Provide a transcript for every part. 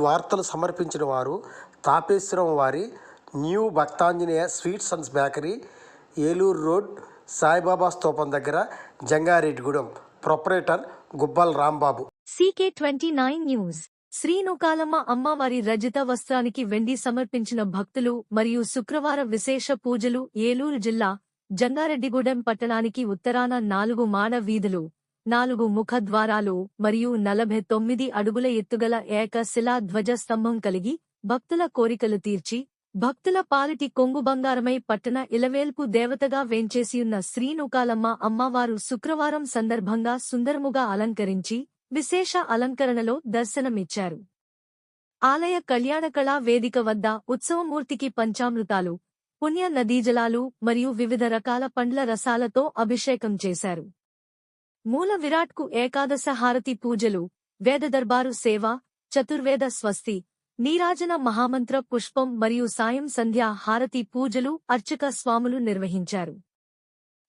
వార్తలు సమర్పించిన వారు తాపేశ్వరం వారి new Bhaktanjaneya sweets and bakery, Eluru road, Saibaba స్తూపం దగ్గర, Jangareddygudem. Proprietor Gubbal Rambabu. CK29 news. Sri Nookalamma అమ్మవారి రజిత వస్త్రానికి వెండి సమర్పించిన భక్తులు మరియు శుక్రవార విశేష పూజలు. ఏలూరు జిల్లా జంగారెడ్డిగూడెం పట్టణానికి ఉత్తరాన 4 మాడ వీధులు, 4 ముఖద్వారాలు మరియు 49 అడుగుల ఎత్తుగల ఏక శిలా ధ్వజ స్తంభం కలిగి భక్తుల కోరికలు తీర్చి భక్తుల పాలిటి కొంగు బంగారమై పట్టణ ఇలవేల్పు దేవతగా వేంచేసియున్న శ్రీనూకాలమ్మ అమ్మవారు శుక్రవారం సందర్భంగా సుందరముగా అలంకరించి విశేష అలంకరణలో దర్శనమిచ్చారు. ఆలయ కళ్యాణకళా వేదిక వద్ద ఉత్సవమూర్తికి పంచామృతాలు, పుణ్య నదీజలాలు మరియు వివిధ రకాల పండ్ల రసాలతో అభిషేకం చేశారు. మూల విరాట్కు ఏకాదశ హారతి పూజలు, వేదదర్బారు సేవ, చతుర్వేద స్వస్తి, నీరాజన మహామంత్ర పుష్పం మరియు సాయం సంధ్యా హారతి పూజలు అర్చక స్వాములు నిర్వహించారు.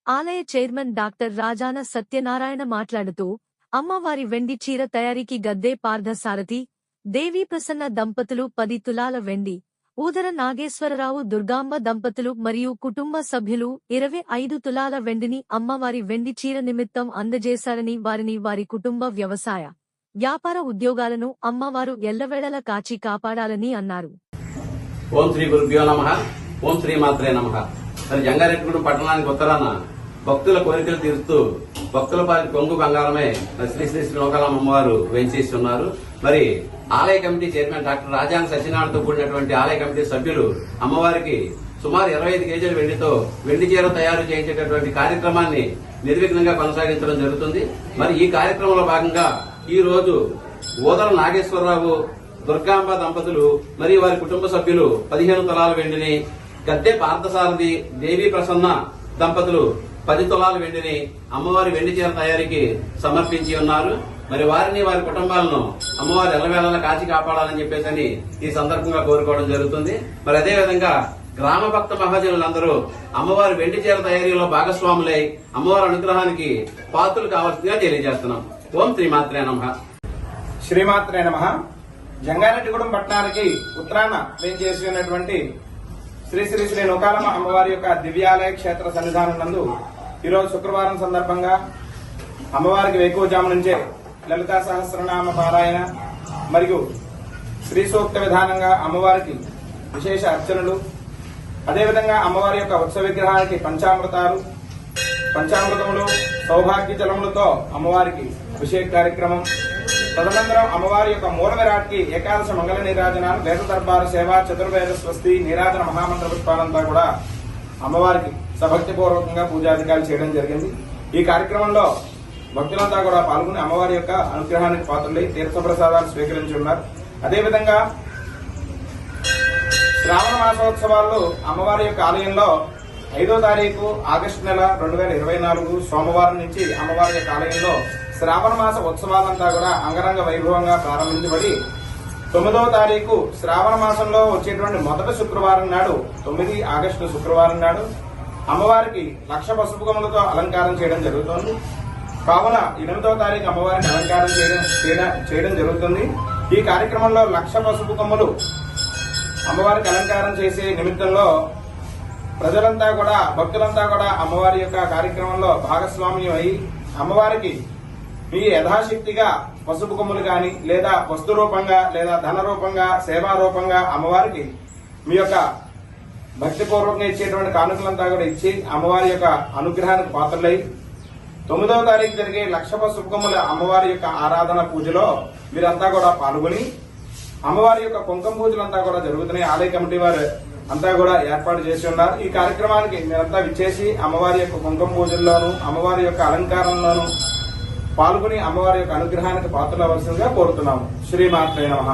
ఆలయ చైర్మన్ డాక్టర్ రాజాన సత్యనారాయణ మాట్లాడుతూ, అమ్మవారి వెండి చీర తయారీకి గద్దే పార్థసారథి, దేవీ ప్రసన్న దంపతులు 10 తులాల వెండి, ఊదర నాగేశ్వరరావు దుర్గాంబ దంపతులు మరియు కుటుంబ సభ్యులు 25 తులాల వెండిని అమ్మవారి వెండి చీర నిమిత్తం అందజేశారని, వారిని వారి కుటుంబ వ్యవసాయ వ్యాపార ఉద్యోగాలను అమ్మవారు ఎల్లవేళలా కాచి కాపాడాలని అన్నారు. ఓం శ్రీ గురుభ్యో నమః. ఓం శ్రీ మాత్రే నమః. మరి జంగారెడ్డిగూడెం పట్టణానికి ఉత్తరాన భక్తుల కోరికలు తీరుస్తూ భక్తుల పాలి కొంగు బంగారమే శ్రీ శ్రీ శ్రీనూకాలమ్మ అమ్మవారు వేంచేస్తున్నారు. మరి ఆలయ కమిటీ చైర్మన్ డాక్టర్ రాజాన సత్యనారాయణతో కూడినటువంటి ఆలయ కమిటీ సభ్యులు అమ్మవారికి సుమారు 25 కేజీల వెండితో వెండి చీర తయారు చేయించేటటువంటి కార్యక్రమాన్ని నిర్విఘ్నంగా కొనసాగించడం జరుగుతుంది. మరి ఈ కార్యక్రమంలో భాగంగా ఈ రోజు ఊదర నాగేశ్వరరావు దుర్గాంబ దంపతులు మరియు వారి కుటుంబ సభ్యులు 15 తులాల వెండిని, గద్దె పార్థసారథి దేవీ ప్రసన్న దంపతులు 10 తులాల వెండిని అమ్మవారి వెండి చీర తయారీకి సమర్పించి ఉన్నారు. మరి వారిని వారి కుటుంబాలను అమ్మవారి ఎల్లవేళలా కాచి కాపాడాలని చెప్పేసి ఈ సందర్భంగా కోరుకోవడం జరుగుతుంది. మరి అదేవిధంగా గ్రామ భక్త మహాజనులందరూ అమ్మవారి వెండి చీర తయారీలో భాగస్వాములై అమ్మవారి అనుగ్రహానికి పాత్రలు కావాల్సిందిగా తెలియజేస్తున్నాం. ఓం శ్రీమాత్రే నమః. శ్రీమాత్రే నమః. జంగారెడ్డిగూడెం పట్టణానికి ఉత్తరాన వేంచేసి ఉన్నటువంటి శ్రీ శ్రీ శ్రీ నూకాలమ్మ అమ్మవారి యొక్క దివ్యాలయ క్షేత్ర సన్నిధానం నందు ఈరోజు శుక్రవారం సందర్భంగా అమ్మవారికి వేకువజాము నుంచే లలితా సహస్రనామ పారాయణ మరియు శ్రీ సూక్త విధానంగా అమ్మవారికి విశేష అర్చనలు, అదేవిధంగా అమ్మవారి యొక్క ఉత్సవ విగ్రహానికి పంచామృతములు, సౌభాగ్య జలములతో అమ్మవారికి అభిషేక కార్యక్రమం, తదనంతరం అమ్మవారి యొక్క మూల విరాట్కి ఏకాదశ మంగళ నీరాజనాలు, వేద దర్బారు సేవ, చతుర్వేద స్వస్తి, నీరాజన మహామంత్ర పుష్పాలంతా కూడా అమ్మవారికి సభక్తిపూర్వకంగా పూజాధికారులు చేయడం జరిగింది. ఈ కార్యక్రమంలో భక్తులంతా కూడా పాల్గొని అమ్మవారి యొక్క అనుగ్రహానికి పాత్రలై తీర్థప్రసాదాలు స్వీకరించి ఉన్నారు. అదేవిధంగా శ్రావణ మాసోత్సవాల్లో అమ్మవారి యొక్క ఆలయంలో 5వ తారీఖు ఆగస్టు నెల 2024 సోమవారం నుంచి అమ్మవారి యొక్క ఆలయంలో శ్రావణ మాస ఉత్సవాలంతా కూడా అంగరంగ వైభవంగా ప్రారంభించబడి 9వ తారీఖు శ్రావణ మాసంలో వచ్చేటువంటి మొదటి శుక్రవారం నాడు 9 ఆగస్టు శుక్రవారం నాడు అమ్మవారికి 1,00,000 పసుపు కొమ్ములతో అలంకారం చేయడం జరుగుతుంది. కావున 8వ తారీఖు అమ్మవారిని అలంకారం చేయడం జరుగుతుంది. ఈ కార్యక్రమంలో 1,00,000 పసుపు కొమ్ములు అమ్మవారికి అలంకారం చేసే నిమిత్తంలో ప్రజలంతా కూడా భక్తులంతా కూడా అమ్మవారి యొక్క కార్యక్రమంలో భాగస్వామ్యం అయి అమ్మవారికి మీ యథాశక్తిగా పసుపు కొమ్ములు గాని లేదా వస్తు రూపంగా లేదా ధన రూపంగా సేవా రూపంగా అమ్మవారికి మీ యొక్క భక్తిపూర్వకంగా ఇచ్చేటువంటి కానుకలంతా కూడా ఇచ్చి అమ్మవారి యొక్క అనుగ్రహానికి పాత్రలై 9వ తారీఖు జరిగే 1,00,000 పసుపు కొమ్ముల అమ్మవారి యొక్క ఆరాధన పూజలో మీరంతా కూడా పాల్గొని అమ్మవారి యొక్క కుంకుమ పూజలంతా కూడా జరుగుతున్నాయి. ఆలయ కమిటీ వారు అంతా కూడా ఏర్పాటు చేసి ఉన్నారు. ఈ కార్యక్రమానికి మీరంతా విచ్చేసి అమ్మవారి యొక్క కుంకుమ పూజల్లోనూ అమ్మవారి యొక్క అలంకారంలోనూ పాల్గొని అమ్మవారి యొక్క అనుగ్రహానికి పాత్రలవలసిందిగా కోరుతున్నాము. శ్రీమాత్రే నమః.